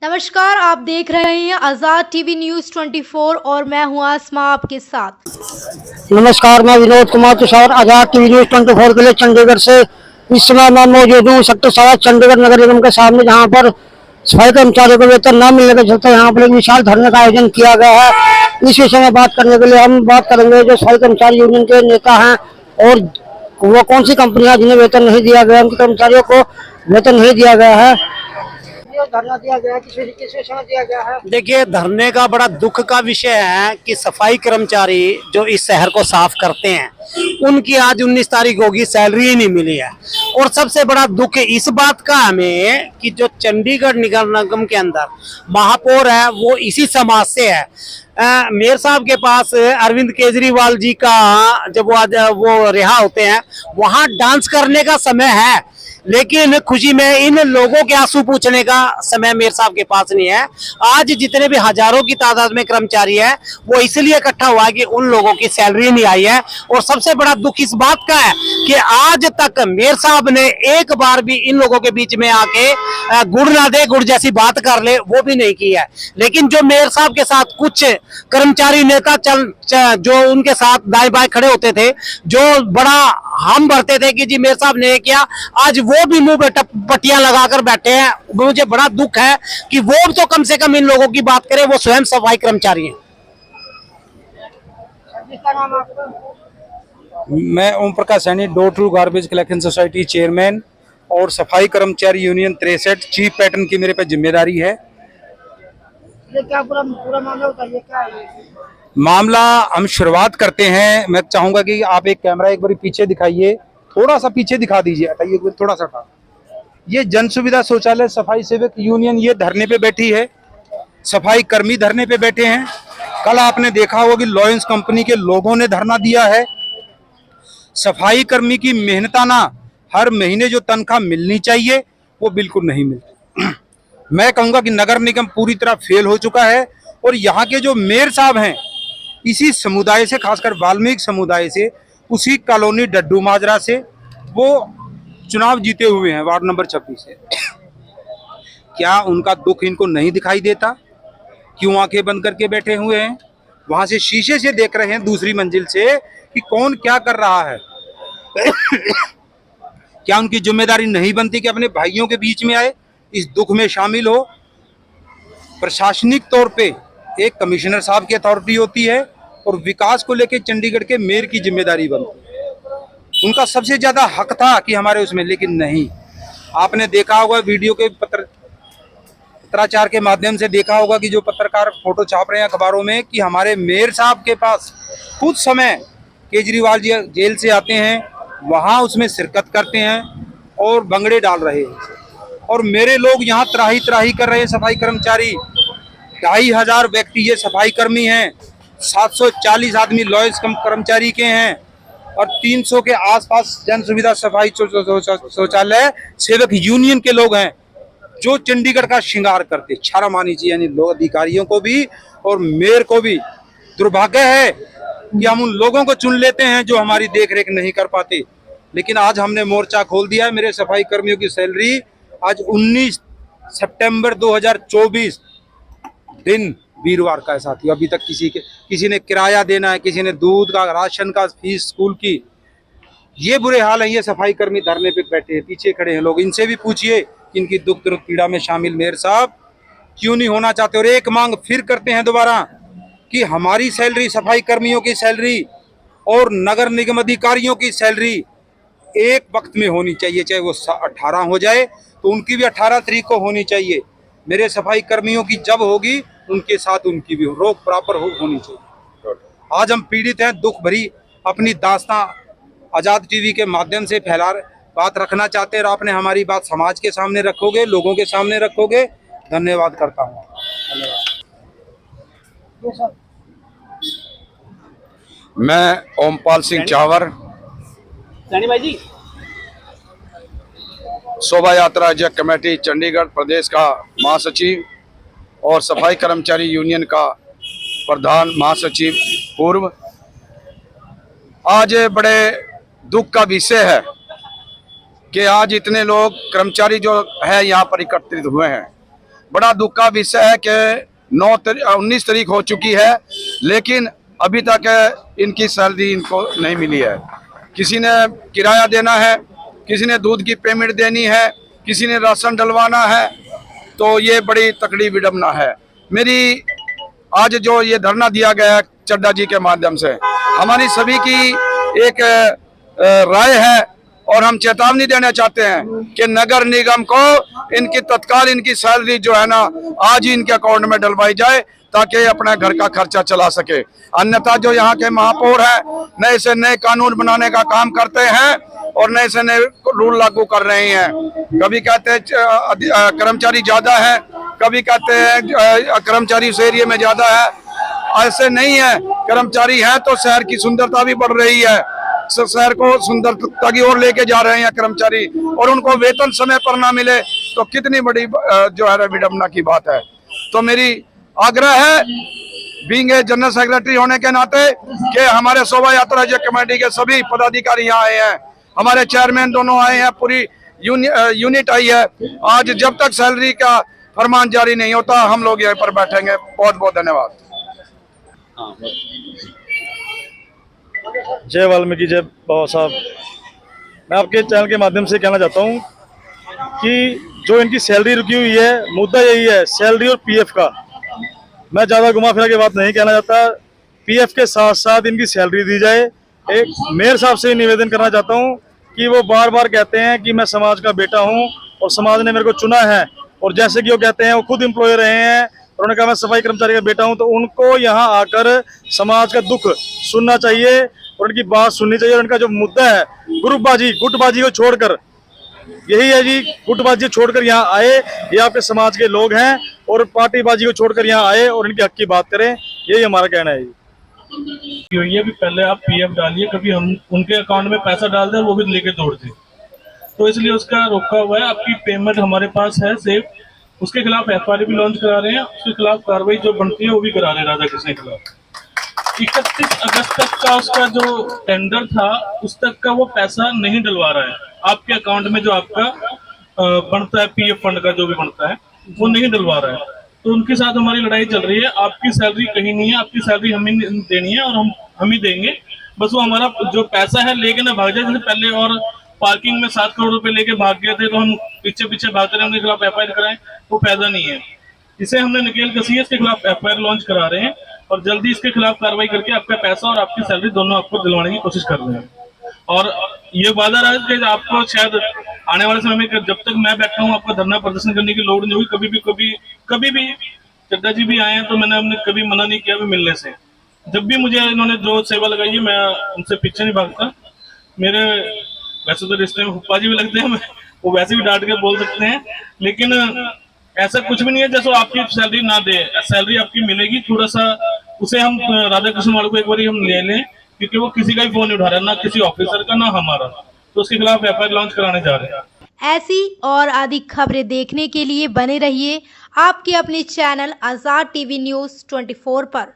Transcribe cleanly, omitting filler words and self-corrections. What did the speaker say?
नमस्कार, आप देख रहे हैं आज़ाद टीवी न्यूज़ 24 और मैं हूं आसमा आपके साथ। नमस्कार, मैं विनोद कुमार तुषार आजाद टीवी न्यूज़ 24 के लिए चंडीगढ़ से इस समय मैं मौजूद हूँ सेक्टर 7 चंडीगढ़ नगर निगम के सामने, जहाँ पर सफाई कर्मचारियों को वेतन न मिलने के चलते यहाँ पर एक विशाल धरने का आयोजन किया गया है। इस विषय में बात करने के लिए हम बात करेंगे जो सफाई कर्मचारी यूनियन के नेता हैं और वो कौन सी कंपनियां जिन्हें वेतन नहीं दिया गया, उनके कर्मचारियों को वेतन नहीं दिया गया है। धरना दिया गया है, किस विषय में दिया गया है? देखिए, धरने का बड़ा दुख का विषय है कि सफाई कर्मचारी जो इस शहर को साफ करते हैं उनकी आज 19 तारीख होगी, सैलरी ही नहीं मिली है। और सबसे बड़ा दुख इस बात का हमें कि जो चंडीगढ़ निगम के अंदर महापौर है वो इसी समाज से है। मेयर साहब के पास अरविंद केजरीवाल जी का जब वो आज वो रिहा होते हैं वहां डांस करने का समय है, लेकिन खुशी में इन लोगों के आंसू पूछने का समय मेयर साहब के पास नहीं है। आज जितने भी हजारों की तादाद में कर्मचारी है वो इसलिए इकट्ठा हुआ कि उन लोगों की सैलरी नहीं आई है। और सबसे बड़ा दुख इस बात का है कि आज तक मेयर साहब ने एक बार भी इन लोगों के बीच में आके गुड़ ना दे गुड़ जैसी बात कर ले, वो भी नहीं की है। लेकिन जो मेयर साहब के साथ कुछ कर्मचारी नेता जो उनके साथ दाएं बाएं खड़े होते थे, जो बड़ा हम भरते थे कि जी मेयर साहब ने किया, आज वो भी मुंह पे पट्टियां लगाकर बैठे हैं। मुझे बड़ा दुख है कि वो तो कम से कम इन लोगों की बात करें, वो स्वयं सफाई कर्मचारी हैं। मैं Om Prakash Saini, door to garbage collection society chairman और सफाई कर्मचारी यूनियन 63 चीफ पैटर्न की मेरे पे जिम्मेदारी है। ये क्या पूरा मामला बताइए, क्या है मामला? हम शुरुआत करते हैं। मैं चाहूंगा कि आप एक कैमरा एक बार पीछे दिखाइए, थोड़ा सा पीछे दिखा दीजिए, हटाइए थोड़ा सा था। ये जन सुविधा शौचालय सफाई सेवक यूनियन ये धरने पे बैठी है, सफाई कर्मी धरने पे बैठे हैं। कल आपने देखा होगा कि लॉयंस कंपनी के लोगों ने धरना दिया है। सफाई कर्मी की मेहनताना हर महीने जो तनख्वाह मिलनी चाहिए वो बिल्कुल नहीं मिलती। मैं कहूंगा कि नगर निगम पूरी तरह फेल हो चुका है और यहाँ के जो मेयर साहब हैं इसी समुदाय से, खासकर वाल्मीकि समुदाय से, उसी कॉलोनी डड्डू माजरा से वो चुनाव जीते हुए हैं, वार्ड नंबर 26 से। क्या उनका दुख इनको नहीं दिखाई देता? क्यों आंखें बंद करके बैठे हुए हैं? वहां से शीशे से देख रहे हैं दूसरी मंजिल से कि कौन क्या कर रहा है। क्या उनकी जिम्मेदारी नहीं बनती कि अपने भाइयों के बीच में आए, इस दुख में शामिल हो? प्रशासनिक तौर पे एक कमिश्नर साहब की अथॉरिटी होती है और विकास को लेकर चंडीगढ़ के मेयर की जिम्मेदारी बनती है। उनका सबसे ज्यादा हक था कि हमारे उसमें, लेकिन नहीं। आपने देखा होगा वीडियो के पत्राचार के माध्यम से देखा होगा कि जो पत्रकार फोटो छाप रहे हैं अखबारों में कि हमारे मेयर साहब के पास कुछ समय केजरीवाल जी जेल से आते हैं, वहां उसमें शिरकत करते हैं और बंगड़े डाल रहे हैं। और मेरे लोग यहाँ त्राही त्राही कर रहे हैं। सफाई कर्मचारी 2500 व्यक्ति ये सफाई कर्मी हैं, 740 आदमी लॉयंस कर्मचारी के हैं और 300 के आसपास जन सुविधा सफाई शौचालय सेवक यूनियन के लोग हैं जो चंडीगढ़ का श्रृंगार करते। शर्म आनी चाहिए यानी लोग, अधिकारियों को भी और मेयर को भी। दुर्भाग्य है कि हम उन लोगों को चुन लेते हैं जो हमारी देखरेख नहीं कर पाते। लेकिन आज हमने मोर्चा खोल दिया है। मेरे सफाई कर्मियों की सैलरी आज 19 सितंबर 2024 दिन वीरवार का है साथियों। अभी तक किसी ने किराया देना है, किसी ने दूध का, राशन का, फीस स्कूल की। ये बुरे हाल है। ये सफाई कर्मी धरने पे बैठे हैं, पीछे खड़े हैं लोग। इनसे भी पूछिए कि इनकी दुख दर्द पीड़ा में शामिल मेयर साहब क्यों नहीं होना चाहते। और एक मांग फिर करते हैं दोबारा कि हमारी सैलरी, सफाई कर्मियों की सैलरी और नगर निगम अधिकारियों की सैलरी एक वक्त में होनी चाहिए। चाहे वो 18 हो जाए तो उनकी भी 18 तारीख को होनी चाहिए। मेरे सफाई कर्मियों की जब होगी उनके साथ उनकी भी रोक बराबर होनी चाहिए। आज हम पीड़ित हैं, दुख भरी अपनी दास्तां आजाद टीवी के माध्यम से बात रखना चाहते हैं और आपने हमारी बात समाज के सामने रखोगे, लोगों के सामने रखोगे। धन्यवाद करता हूँ। मैं ओमपाल सिंह चावर, भाई जी, शोभा यात्रा जग कमेटी चंडीगढ़ प्रदेश का महासचिव और सफाई कर्मचारी यूनियन का प्रधान महासचिव पूर्व। आज बड़े दुख का विषय है कि आज इतने लोग कर्मचारी जो है यहाँ पर एकत्रित हुए हैं बड़ा दुख का विषय है कि 19 तारीख हो चुकी है, लेकिन अभी तक इनकी सैलरी इनको नहीं मिली है। किसी ने किराया देना है, किसी ने दूध की पेमेंट देनी है, किसी ने राशन डलवाना है, तो ये बड़ी तकड़ी विडम्बना है। मेरी आज जो ये धरना दिया गया है चड्डा जी के माध्यम से, हमारी सभी की एक राय है और हम चेतावनी देना चाहते हैं कि नगर निगम को इनकी तत्काल इनकी सैलरी जो है ना आज ही इनके अकाउंट में डलवाई जाए ताकि अपने घर का खर्चा चला सके। अन्यथा जो यहाँ के महापौर हैं नए से नए कानून बनाने का काम करते हैं और नए से नए रूल लागू कर रहे हैं। कभी कहते हैं कर्मचारी ज्यादा है, कभी कहते हैं कर्मचारी उस एरिया में ज्यादा है। ऐसे नहीं है, कर्मचारी है तो शहर की सुंदरता भी बढ़ रही है, शहर को सुंदरता की ओर लेके जा रहे हैं कर्मचारी, और उनको वेतन समय पर ना मिले तो कितनी बड़ी जो है विडम्बना की बात है। तो मेरी आग्रह है बीइंग ए जनरल सेक्रेटरी होने के नाते कि हमारे शोभा यात्रा कमेटी के सभी पदाधिकारी यहाँ आए हैं, हमारे चेयरमैन दोनों आए हैं, पूरी यूनिट आई है। आज जब तक सैलरी का फरमान जारी नहीं होता हम लोग यहाँ पर बैठेंगे। बहुत बहुत धन्यवाद। जय वाल्मीकि, जय बाबा साहब। मैं आपके चैनल के माध्यम से कहना चाहता हूँ कि जो इनकी सैलरी रुकी हुई है, मुद्दा यही है सैलरी और पीएफ का। मैं ज़्यादा घुमा फिरा के बात नहीं कहना चाहता, पीएफ के साथ साथ इनकी सैलरी दी जाए। एक मेयर साहब से निवेदन करना चाहता हूँ कि वो बार बार कहते हैं कि मैं समाज का बेटा हूँ और समाज ने मेरे को चुना है, और जैसे कि वो कहते हैं वो खुद एम्प्लॉय रहे हैं और उन्होंने कहा मैं सफाई कर्मचारी का बेटा हूँ, तो उनको यहाँ आकर समाज का दुख सुनना चाहिए और उनकी बात सुननी चाहिए। और उनका जो मुद्दा है ग्रुपबाजी, गुटबाजी को छोड़कर, यही है जी, गुटबाजी छोड़कर यहाँ आए, ये आपके समाज के लोग हैं, और पार्टीबाजी को छोड़कर यहाँ आए और इनके हक की बात करें, यही हमारा कहना है जी। ये भी पहले आप पीएफ डालिए, कभी हम उनके अकाउंट में पैसा डाल दें वो भी लेके दौड़ दें, तो इसलिए उसका रोका हुआ है। आपकी पेमेंट हमारे पास है सेफ, उसके खिलाफ एफआईआर भी लॉन्च करा रहे हैं, उसके खिलाफ कार्रवाई जो बनती है वो भी करा रहे हैं राधा कृष्ण के खिलाफ। 31 अगस्त तक का उसका जो टेंडर था उस तक का वो पैसा नहीं डलवा रहा है आपके अकाउंट में, जो आपका बनता है पीएफ फंड का जो भी बनता है वो नहीं डलवा रहा है। तो उनके साथ हमारी लड़ाई चल रही है। आपकी सैलरी कहीं नहीं है, आपकी सैलरी हम ही देनी है और हम ही देंगे। बस वो हमारा जो पैसा है लेके ना भाग जाए, जैसे पहले और पार्किंग में 7 करोड़ रुपए लेके भाग गए थे तो हम पीछे पीछे भागते रहे, उनके खिलाफ एफआईआर कराएं, वो फायदा नहीं है। इसे हमने निकेल कसी है, इसके खिलाफ एफआईआर लॉन्च करा रहे हैं और जल्दी इसके खिलाफ कार्रवाई करके आपका पैसा और आपकी सैलरी दोनों आपको दिलवाने की कोशिश कर रहे हैं। और ये वादा रहा है कि आपको शायद आने वाले समय में जब तक मैं बैठा हूँ आपको धरना प्रदर्शन करने की लोड़ नहीं होगी। कभी भी चड्डा जी भी आए हैं तो हमने कभी मना नहीं किया भी मिलने से। जब भी मुझे इन्होंने जो सेवा लगाई है मैं उनसे पीछे नहीं भागता। मेरे वैसे तो रिश्ते में फुप्पा जी भी लगते हैं, वो वैसे भी डांट के बोल सकते हैं, लेकिन ऐसा कुछ भी नहीं है जैसे आपकी सैलरी ना दे। सैलरी आपकी मिलेगी, थोड़ा सा उसे हम राधा कृष्ण वालों को एक बार हम ले लें, क्योंकि वो किसी का भी फोन नहीं उठा रहा, ना किसी ऑफिसर का ना हमारा, तो उसके खिलाफ एफआईआर लॉन्च कराने जा रहे हैं। ऐसी और अधिक खबरें देखने के लिए बने रहिए आपके अपने चैनल आजाद टीवी न्यूज़ 24 पर।